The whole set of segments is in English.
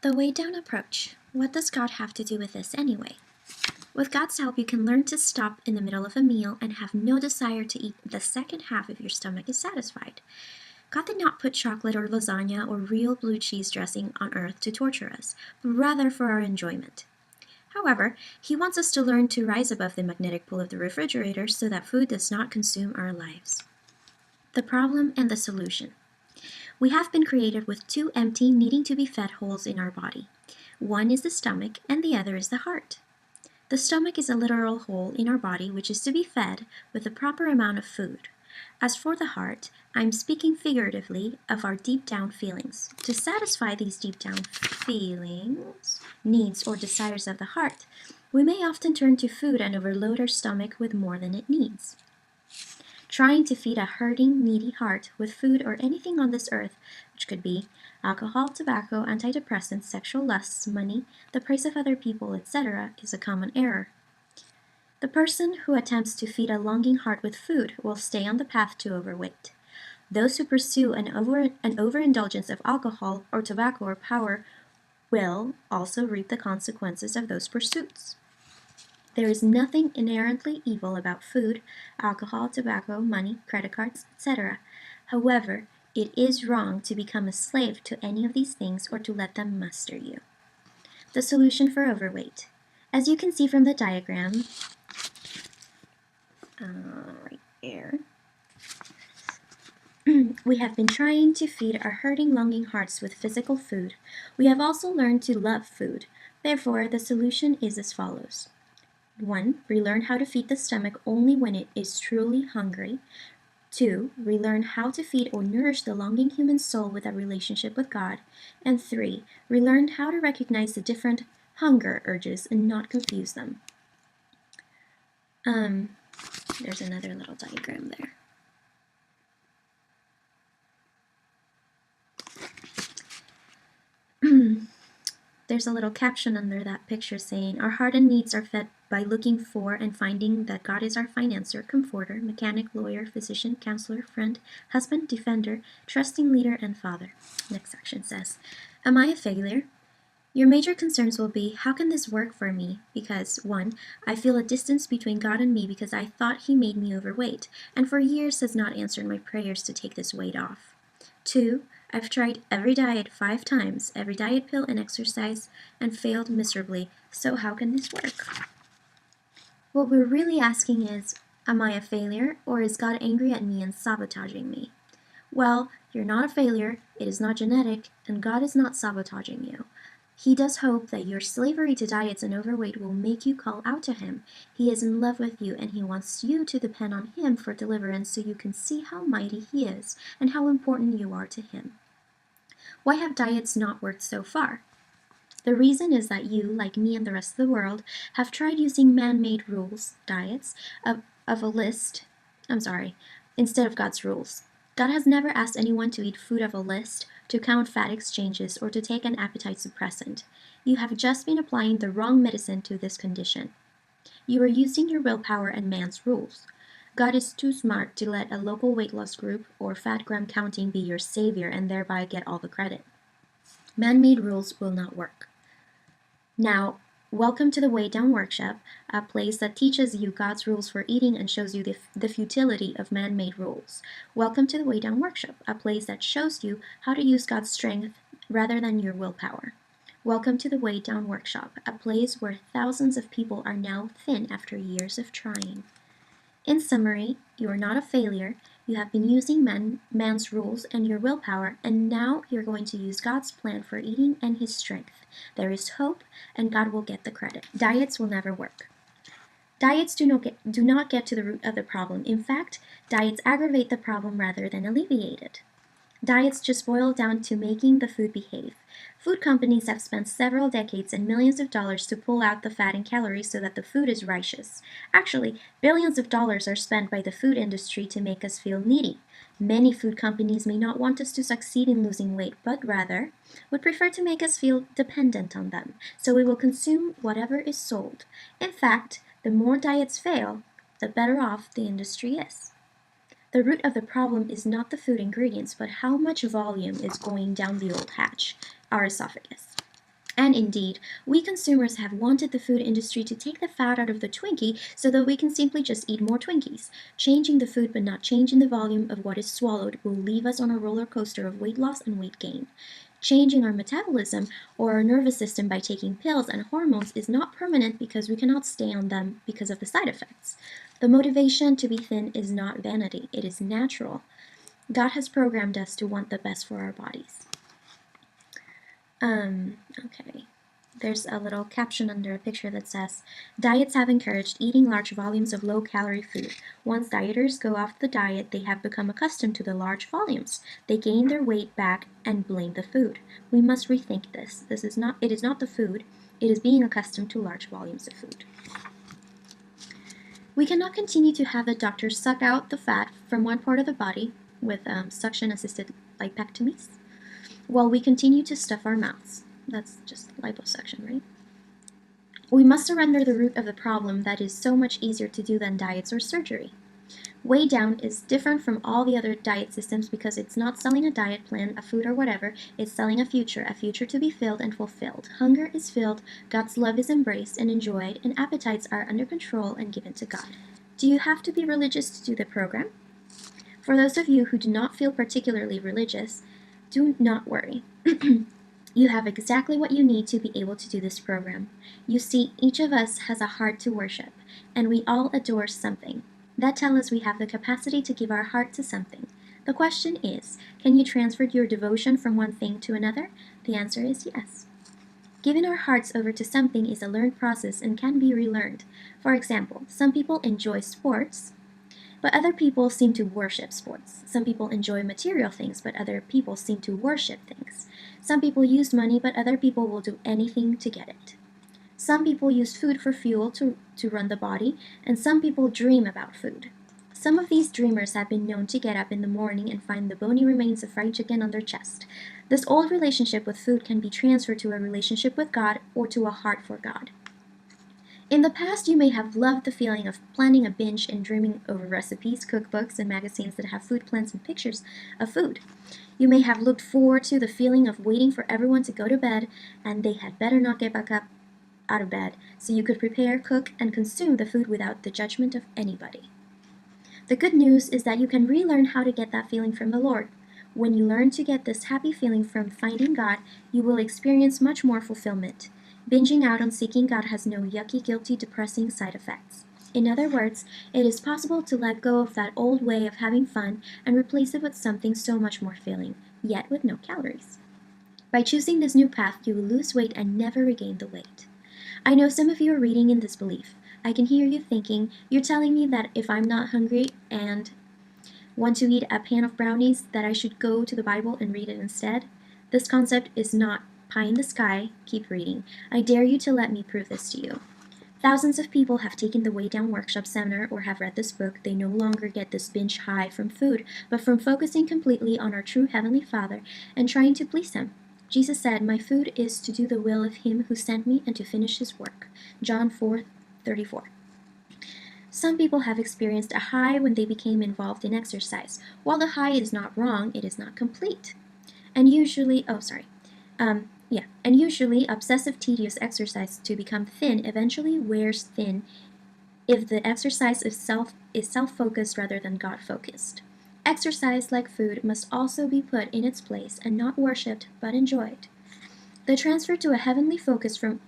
The way down approach. What does God have to do with this anyway? With God's help, you can learn to stop in the middle of a meal and have no desire to eat the second half if your stomach is satisfied. God did not put chocolate or lasagna or real blue cheese dressing on earth to torture us, but rather for our enjoyment. However, He wants us to learn to rise above the magnetic pull of the refrigerator so that food does not consume our lives. The problem and the solution. We have been created with two empty, needing to be fed holes in our body. One is the stomach and the other is the heart. The stomach is a literal hole in our body which is to be fed with the proper amount of food. As for the heart, I'm speaking figuratively of our deep down feelings. To satisfy these deep down feelings, needs, or desires of the heart, we may often turn to food and overload our stomach with more than it needs. Trying to feed a hurting, needy heart with food or anything on this earth, which could be alcohol, tobacco, antidepressants, sexual lusts, money, the praise of other people, etc., is a common error. The person who attempts to feed a longing heart with food will stay on the path to overweight. Those who pursue an overindulgence of alcohol or tobacco or power will also reap the consequences of those pursuits. There is nothing inherently evil about food, alcohol, tobacco, money, credit cards, etc. However, it is wrong to become a slave to any of these things or to let them master you. The solution for overweight. As you can see from the diagram, right there, we have been trying to feed our hurting, longing hearts with physical food. We have also learned to love food. Therefore, the solution is as follows. 1. Relearn how to feed the stomach only when it is truly hungry. 2. Relearn how to feed or nourish the longing human soul with a relationship with God. And 3. Relearn how to recognize the different hunger urges and not confuse them. There's another little diagram there. There's a little caption under that picture saying, our heart and needs are fed by looking for and finding that God is our financer, comforter, mechanic, lawyer, physician, counselor, friend, husband, defender, trusting leader, and father. Next section says, am I a failure? Your major concerns will be, how can this work for me? Because 1. I feel a distance between God and me because I thought He made me overweight, and for years has not answered my prayers to take this weight off. 2. I've tried every diet 5 times, every diet pill and exercise, and failed miserably, so how can this work? What we're really asking is, am I a failure, or is God angry at me and sabotaging me? Well, you're not a failure, it is not genetic, and God is not sabotaging you. He does hope that your slavery to diets and overweight will make you call out to Him. He is in love with you, and He wants you to depend on Him for deliverance so you can see how mighty He is and how important you are to Him. Why have diets not worked so far? The reason is that you, like me and the rest of the world, have tried using man-made rules, diets, of a list, instead of God's rules. God has never asked anyone to eat food of a list, to count fat exchanges, or to take an appetite suppressant. You have just been applying the wrong medicine to this condition. You are using your willpower and man's rules. God is too smart to let a local weight loss group or fat gram counting be your savior and thereby get all the credit. Man-made rules will not work. Now, welcome to the Way Down Workshop, a place that teaches you God's rules for eating and shows you the futility of man-made rules. Welcome to the Way Down Workshop, a place that shows you how to use God's strength rather than your willpower. Welcome to the Way Down Workshop, a place where thousands of people are now thin after years of trying. In summary, you are not a failure. You have been using man's rules and your willpower, and now you're going to use God's plan for eating and His strength. There is hope, and God will get the credit. Diets will never work. Diets do not get to the root of the problem. In fact, diets aggravate the problem rather than alleviate it. Diets just boil down to making the food behave. Food companies have spent several decades and millions of dollars to pull out the fat and calories so that the food is righteous. Actually, billions of dollars are spent by the food industry to make us feel needy. Many food companies may not want us to succeed in losing weight, but rather would prefer to make us feel dependent on them, so we will consume whatever is sold. In fact, the more diets fail, the better off the industry is. The root of the problem is not the food ingredients, but how much volume is going down the old hatch, our esophagus. And indeed, we consumers have wanted the food industry to take the fat out of the Twinkie so that we can simply just eat more Twinkies. Changing the food but not changing the volume of what is swallowed will leave us on a roller coaster of weight loss and weight gain. Changing our metabolism or our nervous system by taking pills and hormones is not permanent because we cannot stay on them because of the side effects. The motivation to be thin is not vanity, it is natural. God has programmed us to want the best for our bodies. Okay. There's a little caption under a picture that says, diets have encouraged eating large volumes of low-calorie food. Once dieters go off the diet, they have become accustomed to the large volumes. They gain their weight back and blame the food. We must rethink this. It is not the food, it is being accustomed to large volumes of food. We cannot continue to have the doctor suck out the fat from one part of the body with suction-assisted lipectomies while we continue to stuff our mouths. That's just liposuction, right? We must surrender the root of the problem that is so much easier to do than diets or surgery. Weigh Down is different from all the other diet systems because it's not selling a diet plan, a food or whatever, it's selling a future to be filled and fulfilled. Hunger is filled, God's love is embraced and enjoyed, and appetites are under control and given to God. Do you have to be religious to do the program? For those of you who do not feel particularly religious, do not worry. You have exactly what you need to be able to do this program. You see, each of us has a heart to worship, and we all adore something. That tells us we have the capacity to give our heart to something. The question is, can you transfer your devotion from one thing to another? The answer is yes. Giving our hearts over to something is a learned process and can be relearned. For example, some people enjoy sports, but other people seem to worship sports. Some people enjoy material things, but other people seem to worship things. Some people use money, but other people will do anything to get it. Some people use food for fuel to run the body, and some people dream about food. Some of these dreamers have been known to get up in the morning and find the bony remains of fried chicken on their chest. This old relationship with food can be transferred to a relationship with God or to a heart for God. In the past, you may have loved the feeling of planning a binge and dreaming over recipes, cookbooks, and magazines that have food plans and pictures of food. You may have looked forward to the feeling of waiting for everyone to go to bed, and they had better not get back up out of bed, so you could prepare, cook, and consume the food without the judgment of anybody. The good news is that you can relearn how to get that feeling from the Lord. When you learn to get this happy feeling from finding God, you will experience much more fulfillment. Binging out on seeking God has no yucky, guilty, depressing side effects. In other words, it is possible to let go of that old way of having fun and replace it with something so much more filling, yet with no calories. By choosing this new path, you will lose weight and never regain the weight. I know some of you are reading in disbelief. I can hear you thinking, you're telling me that if I'm not hungry and want to eat a pan of brownies, that I should go to the Bible and read it instead? This concept is not pie in the sky. Keep reading. I dare you to let me prove this to you. Thousands of people have taken the Weigh Down Workshop seminar or have read this book. They no longer get this binge high from food, but from focusing completely on our true Heavenly Father and trying to please Him. Jesus said, "My food is to do the will of Him who sent me and to finish His work." John 4:34. Some people have experienced a high when they became involved in exercise. While the high is not wrong, it is not complete. And usually obsessive tedious exercise to become thin eventually wears thin if the exercise is self-focused rather than God-focused. Exercise, like food, must also be put in its place and not worshipped but enjoyed. The transfer to a heavenly focus from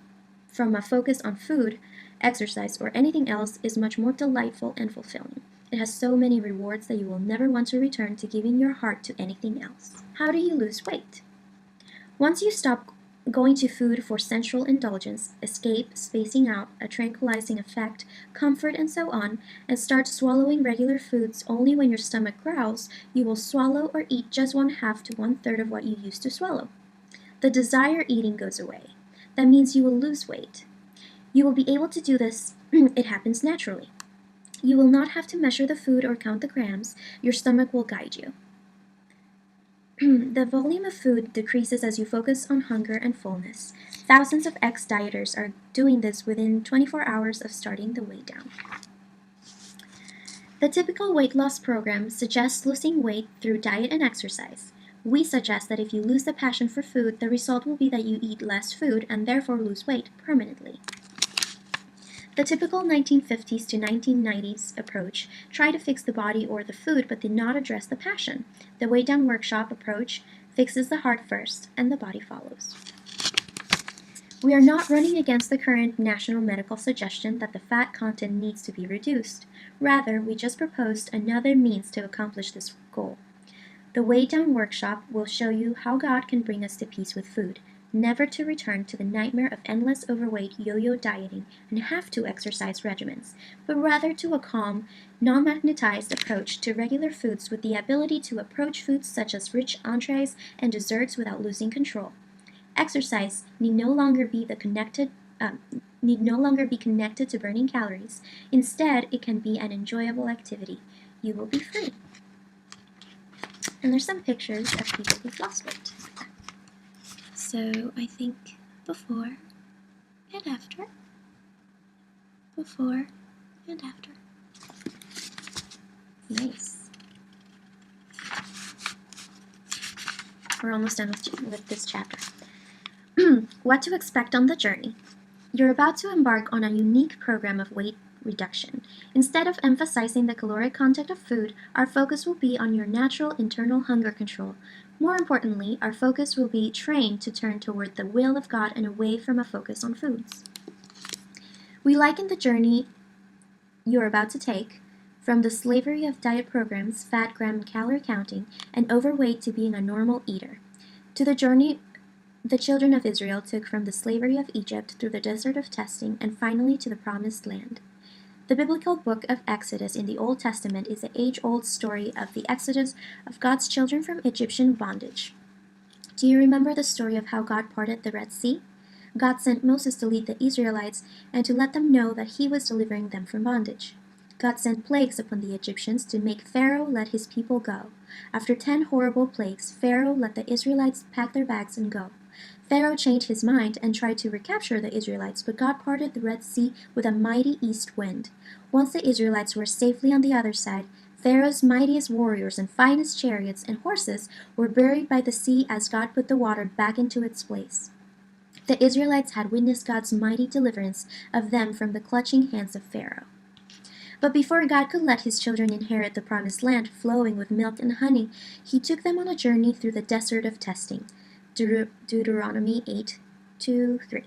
a focus on food, exercise, or anything else is much more delightful and fulfilling. It has so many rewards that you will never want to return to giving your heart to anything else. How do you lose weight? Once you stop going to food for sensual indulgence, escape, spacing out, a tranquilizing effect, comfort, and so on, and start swallowing regular foods only when your stomach growls, you will swallow or eat just 1/2 to 1/3 of what you used to swallow. The desire eating goes away. That means you will lose weight. You will be able to do this. It happens naturally. You will not have to measure the food or count the grams. Your stomach will guide you. The volume of food decreases as you focus on hunger and fullness. Thousands of ex-dieters are doing this within 24 hours of starting the Weigh Down. The typical weight loss program suggests losing weight through diet and exercise. We suggest that if you lose the passion for food, the result will be that you eat less food and therefore lose weight permanently. The typical 1950s to 1990s approach tried to fix the body or the food but did not address the passion. The Weight Down Workshop approach fixes the heart first and the body follows. We are not running against the current national medical suggestion that the fat content needs to be reduced. Rather, we just proposed another means to accomplish this goal. The Weight Down Workshop will show you how God can bring us to peace with food, never to return to the nightmare of endless overweight yo-yo dieting and have-to-exercise regimens, but rather to a calm, non-magnetized approach to regular foods with the ability to approach foods such as rich entrees and desserts without losing control. Exercise need no longer be connected to burning calories. Instead, it can be an enjoyable activity. You will be free. And there's some pictures of people who've lost weight. So I think before and after. Before and after. Nice. We're almost done with this chapter. What to expect on the journey. You're about to embark on a unique program of weight reduction. Instead of emphasizing the caloric content of food, our focus will be on your natural internal hunger control. More importantly, our focus will be trained to turn toward the will of God and away from a focus on foods. We liken the journey you're about to take from the slavery of diet programs, fat, gram, and calorie counting, and overweight to being a normal eater, to the journey the children of Israel took from the slavery of Egypt through the desert of testing and finally to the promised land. The biblical book of Exodus in the Old Testament is the age-old story of the exodus of God's children from Egyptian bondage. Do you remember the story of how God parted the Red Sea? God sent Moses to lead the Israelites and to let them know that he was delivering them from bondage. God sent plagues upon the Egyptians to make Pharaoh let his people go. After 10 horrible plagues, Pharaoh let the Israelites pack their bags and go. Pharaoh changed his mind and tried to recapture the Israelites, but God parted the Red Sea with a mighty east wind. Once the Israelites were safely on the other side, Pharaoh's mightiest warriors and finest chariots and horses were buried by the sea as God put the water back into its place. The Israelites had witnessed God's mighty deliverance of them from the clutching hands of Pharaoh. But before God could let his children inherit the promised land flowing with milk and honey, he took them on a journey through the desert of testing. Deuteronomy 8:2-3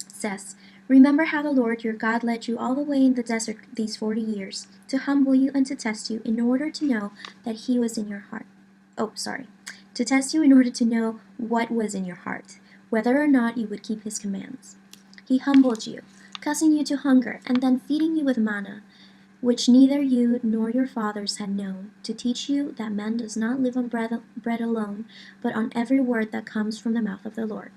says, "Remember how the Lord your God led you all the way in the desert these 40 years, to humble you and to test you in order to know that he was in your heart. To test you in order to know what was in your heart, whether or not you would keep his commands. He humbled you, causing you to hunger, and then feeding you with manna, which neither you nor your fathers had known, to teach you that man does not live on bread alone, but on every word that comes from the mouth of the Lord."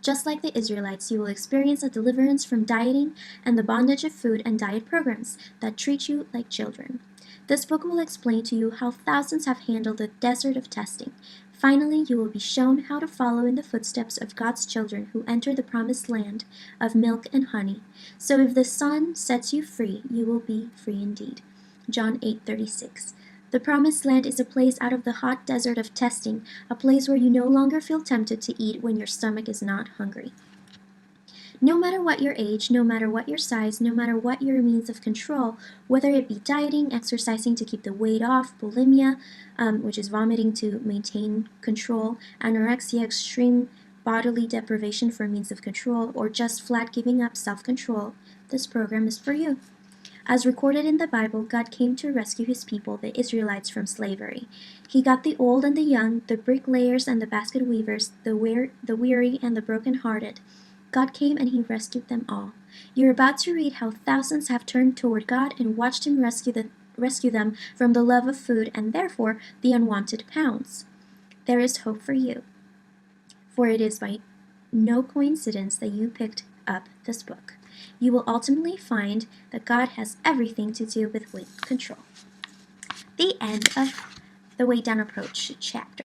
Just like the Israelites, you will experience a deliverance from dieting and the bondage of food and diet programs that treat you like children. This book will explain to you how thousands have handled the desert of testing. Finally, you will be shown how to follow in the footsteps of God's children who enter the promised land of milk and honey. So if the Son sets you free, you will be free indeed. John 8:36. The promised land is a place out of the hot desert of testing, a place where you no longer feel tempted to eat when your stomach is not hungry. No matter what your age, no matter what your size, no matter what your means of control, whether it be dieting, exercising to keep the weight off, bulimia, which is vomiting to maintain control, anorexia, extreme bodily deprivation for means of control, or just flat giving up self-control, this program is for you. As recorded in the Bible, God came to rescue his people, the Israelites, from slavery. He got the old and the young, the bricklayers and the basket weavers, the weary and the broken-hearted. God came and he rescued them all. You're about to read how thousands have turned toward God and watched him rescue them from the love of food and therefore the unwanted pounds. There is hope for you, for it is by no coincidence that you picked up this book. You will ultimately find that God has everything to do with weight control. The end of the Weight Down Approach chapter.